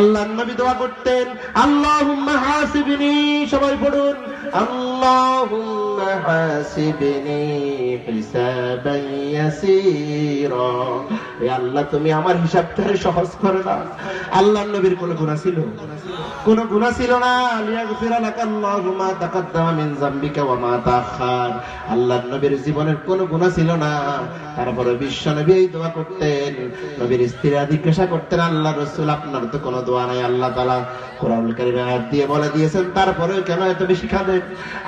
S1: আল্লাহর নবী দোয়া করতেন, আল্লাহুম্মা হাসিবনি, সবাই পড়ুন, আল্লাহুম্মা হাসিবনি হিসাবান ইয়াসীরা। হে আল্লাহ, তুমি আমার হিসাবটারে সহজ করে দাও। আল্লাহর নবীর কোনো গুনাহ ছিল? কোনো গুনাহ ছিল না। লিয়াগফিরা লাকাল্লাহু মা তাকাদ্দামা মিন যামবিকা ওয়া মা তাআখার। আল্লাহর নবীর জীবনের কোনো গুনাহ ছিল না। তারপরে বিশ্ব নবী এই দোয়া করতেন। নবীর স্ত্রীরা জিজ্ঞাসা করতেন, আল্লাহ রাসূল, আপনার তো কোনো দোয়া নাই। আল্লাহ তাআলা কোরআনুল কারীমে আয়াত দিয়ে বলে দিয়েছেন, তারপরেও কেন এত বেশি কাঁদেন?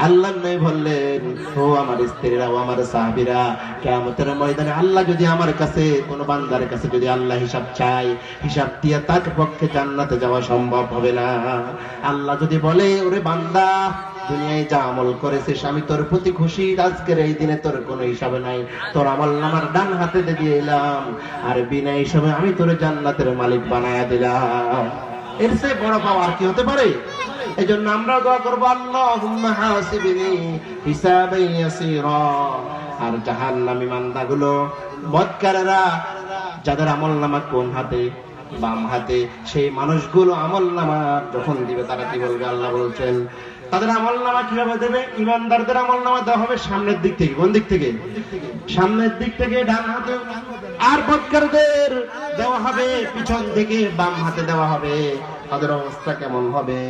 S1: আল্লাহর নবী বললেন, ও আমার স্ত্রীরা, ও আমার সাহাবীরা, কিয়ামতের ময়দানে আল্লাহ যদি আমার কাছে, কোন বান্দার কাছে যদি আল্লাহ হিসাব চায়, হিসাব দিয়ে তার পক্ষে জান্নাতে যাওয়া সম্ভব হবে না। আল্লাহ যদি বলে, ওরে বান্দা, দুনিয়ায় যা আমল করেছিস আমি তোর প্রতি খুশি, আজকের এই দিনে তোর কোনো হিসাবে নাই, তোর আমলনামার ডান হাতে দিয়ে এলাম, আর বিনা হিসাবে আমি তোর জান্নাতের মালিক বানায়া দিলাম। এর চেয়ে বড় পাওয়া আর কি হতে পারে? এই জন্য আমরা দোয়া করবো, আল্লাহুম্মা হাসিবনি হিসাবান ইয়াসীরা। আর জাহান্নামী বান্দাগুলো, বদকারেরা, যাদের আমলনামা কোন হাতে? বাম হাতে, সেই মানুষগুলো আমলনামা যখন দিবে তারা কি বলবে? আল্লাহ বলছেন, তাদের আমলনামা কিভাবে দেবে? ইমানদারদের আমলনামা দেওয়া হবে সামনের দিক থেকে। কোন দিক থেকে? সামনের দিক থেকে, ডান হাতে। আর বদকারদের দেওয়া হবে পিছন থেকে, বাম হাতে দেওয়া হবে। তাদের অবস্থা কেমন হবে?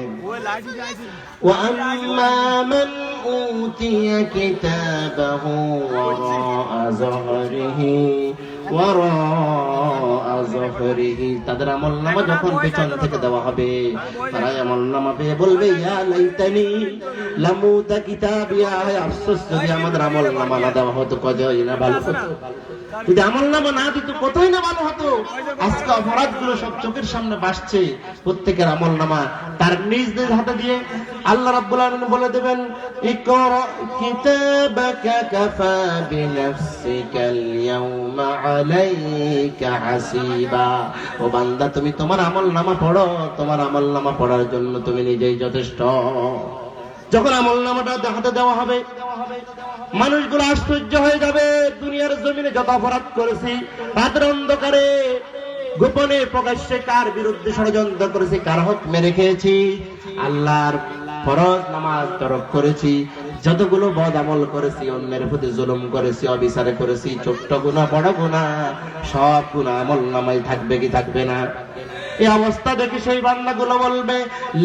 S1: ওয়া আম্মা মান উতিয়া কিতাবাহু ওয়ারাআ যাহরিহি ওয়ারাআ যাহরিহি। তাদের আমলনামা যখন পিছন থেকে দেওয়া হবে, তারা আমলনামা পেয়ে বলবে, ইয়া লাইতানি লামুতা কিতাবিয়া, আফসোস যদি আমাদের আমলনামা না দেওয়া হতো, কতই না ভালো হতো। যদি আমলনামা না দিত কতই না ভালো হতো। আজকে অপরাধগুলো সব চোখের সামনে ভাসছে। প্রত্যেকের আমলনামা তার নিজ নিজ হাতে দিয়ে আল্লাহ রাব্বুল আলামিন বলে দেবেন, ইকরা কিতাবাকা কাফা বিনাফসিকাল ইয়াউমা আলাইকা হাসিবা। ও বান্দা, তুমি তোমার আমলনামা পড়ো, তোমার আমলনামা পড়ার জন্য তুমি নিজেই যথেষ্ট। যখন আমলনামাটা হাতে দেওয়া হবে, মানুষগুলো আশ্চর্য হয়ে যাবে। দুনিয়ার জমিনে যত অপরাধ করেছি, রাতের অন্ধকারে গোপনে প্রকাশ্যে কার বিরুদ্ধে ষড়যন্ত্র করেছি, কার হক মেরে খেয়েছি, আল্লাহর ফরজ নামাজ তরক করেছি, যতগুলো বদ আমল করেছি, অন্যের প্রতি জুলুম করেছি, অবিচারে করেছি, ছোট্ট গুনাহ বড় গুনাহ, সব গুনাহ আমলনামায় থাকবে কি থাকবে না? এই অবস্থা দেখে সেই বান্দাগুলো বলবে,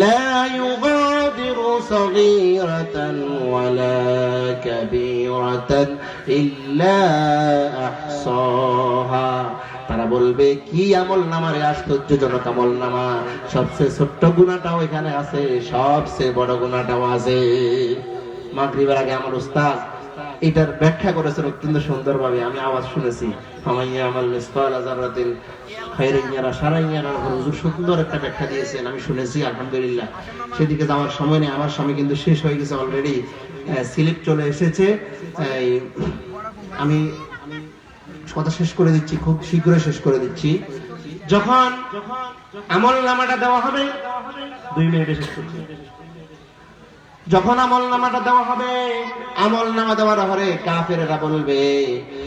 S1: লা ইউগাদিরু সাগীরাতান ওয়ালা কাবীরাতান ইল্লা আহসাহা। তারা বলবে, কি আমলনামা রে, আশ্চর্যজনক আমলনামা, সবচেয়ে ছোট্ট গুনাহটাও এখানে আছে, সবচেয়ে বড় গুনাহটাও আছে। মাগরিবের আগে আমার উস্তাদ এটার ব্যাখ্যা করেছেন অত্যন্ত সুন্দরভাবে, আমি আওয়াজ শুনেছি। ফামাইয়া আমাল মিসকালা যাররাতিন খায়রান ইয়ারা শাররান ইয়ারা, হুজুর সুন্দর একটা ব্যাখ্যা দিয়েছেন, আমি শুনেছি, আলহামদুলিল্লাহ। সেদিকে যাওয়ার সময় নেই, আমার সময় কিন্তু শেষ হয়ে গেছে অলরেডি, স্লিপ চলে এসেছে। আমি কথা শেষ করে দিচ্ছি, খুব শীঘ্রই শেষ করে দিচ্ছি। যখন আমলনামাটা দেওয়া হবে, 2 মিনিটে শেষ করছি। যখন আমলনামাটা দেওয়া হবে, আমলনামা দেওয়ার পরে কাফেরেরা বলবে,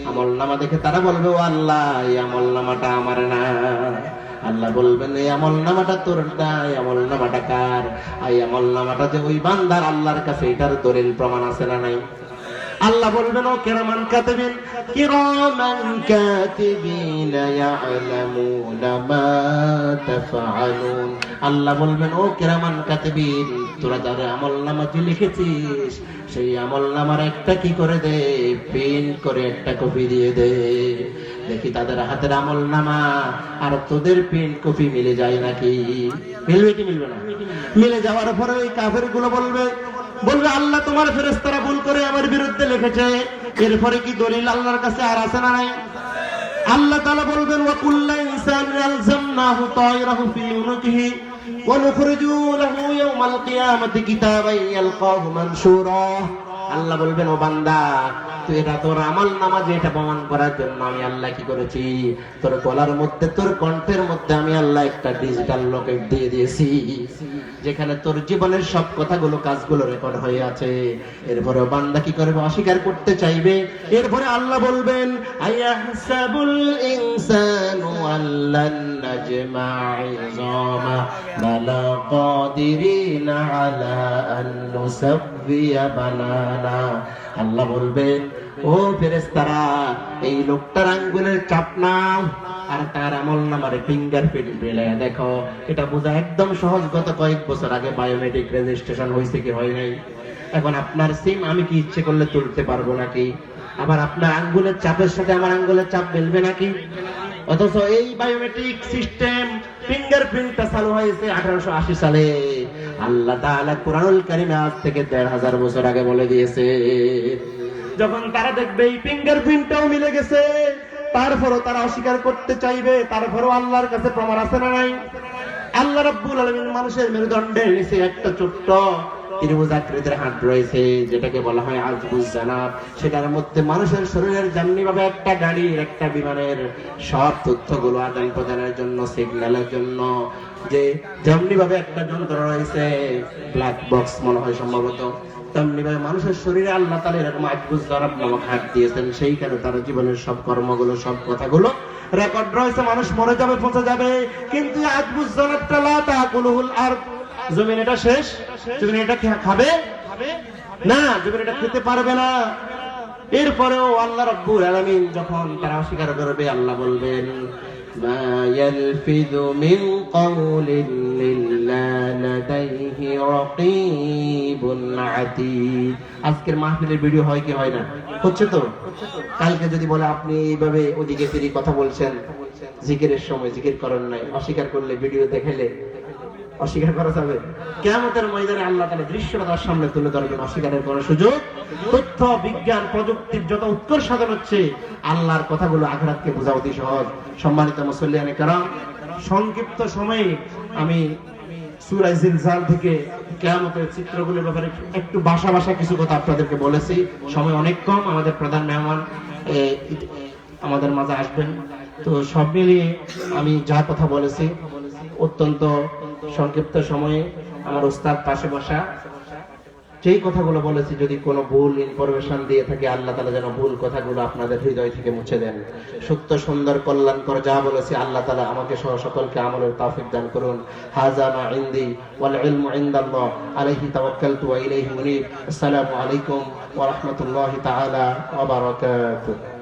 S1: আমলনামা দেখে তারা বলবে, ও আল্লাহ, এই আমলনামাটা আমার না। আল্লাহ বলবেন, এই আমলনামাটা তোর না, এই আমলনামাটা কার? এই আমলনামাটা যে ওই বান্দার, আল্লাহর কাছে এটার দলিল প্রমাণ আছে না নাই? আল্লাহ বলবেন, ও কিরামান কাতিবিন, কিরামান কাতিবিন ইয়ালামুনা মা তাফআলুন। আল্লাহ বলবেন, ও কিরামান কাতিবিন, তোরা যারা আমলনামা লিখেছিস, সেই আমলনামার একটা কি করে দে, প্রিন্ট করে একটা কপি দিয়ে দে। দেখি তাদের হাতের আমল নামা আর তোদের প্রিন্ট কপি মিলে যায় নাকি। মিলবে কি মিলবে না? মিলে যাওয়ার পরে ওই কাফের গুলো বলবে আল্লাহ তোমার ফেরেশতারা ভুল করে আমার বিরুদ্ধে লিখেছে। এরপরে কি দলিল আল্লাহর কাছে আর আছে না নাই? আল্লাহ তাআলা বলবেন ওয়া কুল্লু ইনসানিন আলজামনাহু তায়রাহু ফি উনুকিহি ওয়া নুখরিজু লাহু ইয়াওমাল কিয়ামাতি কিতাবান ইয়ালকাহু মানশুরা। আল্লাহ বলবেন ও বান্দা, তুই এটা তোর আমল নামা যে এটা প্রমাণ করার জন্য আমি আল্লাহ কি করেছি, তোর গলার মধ্যে তোর কণ্ঠের মধ্যে আমি আল্লাহ একটা ডিজিটাল লকেট দিয়ে দিয়েছি, যেখানে তোর জীবনের সব কথাগুলো কাজগুলো রেকর্ড হয়ে আছে। এরপরে বান্দা কি করবে? অস্বীকার করতে চাইবে। এরপরে আল্লাহ বলবেন আয়াহসাবুল ইনসানু আল্লান নাজমা'u ইযামা বালা কাদিরিনা আলা আন নুসাব্বিয়া বানানা। আল্লাহ বলবেন ও ফেরেশতারা, এই লোকটার আঙ্গুলের চাপ নাও আর তার আমল নামার ফিঙ্গারপ্রিন্ট মিলায়া দেখো। এটা বোঝা একদম সহজ। গত কয়েক বছর আগে বায়োমেট্রিক রেজিস্ট্রেশন হয়েছে কি হয় নাই? এখন আপনার সিম আমি কি ইচ্ছে করলে তুলতে পারবো নাকি? আবার আপনার আঙ্গুলের চাপের সাথে আমার আঙ্গুলের চাপ মিলবে নাকি? অথচ এই বায়োমেট্রিক সিস্টেম ফিঙ্গারপ্রিন্টটা চালু হয়েছে 1880 সালে। আল্লাহ তাআলা কুরআনুল কারীমে আজ থেকে 1500 বছর আগে বলে দিয়েছে। যখন তারা দেখবে এই ফিঙ্গারপ্রিন্টটাও মিলে গেছে, তারপরও তারা অস্বীকার করতে চাইবে, তারপরও আল্লাহর কাছে প্রমাণ আছে না নাই? আল্লাহ রাব্বুল আলামিন মানুষের মেরুদণ্ডের নিচে একটা ছোট্ট ত্রিভুজ আকৃতির হাড় রয়েছে, যেটাকে বলা হয় আজবুজ জানাব। সেটার মধ্যে মানুষের শরীরের যেমনি ভাবে একটা গাড়ির, একটা বিমানের সব তথ্যগুলো আদান প্রদানের জন্য, সিগন্যালের জন্য যে যেমনি ভাবে একটা যন্ত্র রয়েছে, ব্ল্যাক বক্স মনে হয় সম্ভবত, তেমনি ভাবে মানুষের শরীরে আল্লাহ তাআলা এরকম আজবুজ জানাব নামক হাড় দিয়েছেন। সেইখানে তার জীবনের সব কর্মগুলো, সব কথাগুলো রেকর্ড রয়েছে। মানুষ মরে যাবে, পচে যাবে, কিন্তু আজবুজ জানাবটা লা তাকুলুল আরদ, জমিন এটা শেষ, জমিন এটা খাবে না, জমিন এটা খেতে পারবে না। এরপরেও আল্লাহ রাব্বুল আলামিন যখন তারা অস্বীকার করবে, আল্লাহ বলবেন মা ইয়ালফিযু মিন কাওলিন ইল্লা লাদাইহি রাকীবুন আতীদ। আজকের মাহফিলের ভিডিও হয় কি হয় না? হচ্ছে তো। কালকে যদি বলে আপনি এইভাবে ওদিকে ফিরে কথা বলছেন, জিকিরের সময় জিকির করেন নাই, অস্বীকার করলে, ভিডিও দেখাইলে অস্বীকার করা যাবে? কিয়ামতের ময়দানে আল্লাহ তাআলা দৃশ্যটা তার সামনে তুলে ধরবেন, অস্বীকারের কোনো সুযোগ। তথ্য বিজ্ঞান প্রযুক্তির যত উৎকর্ষ সাধন হচ্ছে, আল্লাহর কথাগুলো আখিরাতকে বোঝা অতি সহজ। সম্মানিত মুসল্লিয়ানে কেরাম, সংক্ষিপ্ত সময়ে আমি সূরা জিলজাল থেকে কিয়ামতের চিত্রগুলোর ব্যাপারে একটু ভাষা কিছু কথা আপনাদেরকে বলেছি। সময় অনেক কম, আমাদের প্রধান মেহমান আমাদের মাঝে আসবেন। তো সব মিলিয়ে আমি যা কথা বলেছি অত্যন্ত সংক্ষিপ্ত সময়ে আমার ওস্তাদ পাশে বসা যেই কথাগুলো বলেছি, যদি কোনো ভুল ইনফরমেশন দিয়ে থাকে, আল্লাহ তাআলা যেন ভুল কথাগুলো আপনাদের হৃদয় থেকে মুছে দেন। সত্য, সুন্দর, কল্যাণকর যা বলেছি, আল্লাহ তাআলা আমাকে সহ সকলকে আমলের তৌফিক দান করুন। হাযা মা ইনদি ওয়াল ইলমু ইনদাল্লাহ আলাইহি তাওয়াক্কালতু ওয়া ইলাইহি মুনীব। আসসালামু আলাইকুম ওয়া রাহমাতুল্লাহি তাআলা ওয়া বারাকাতুহু।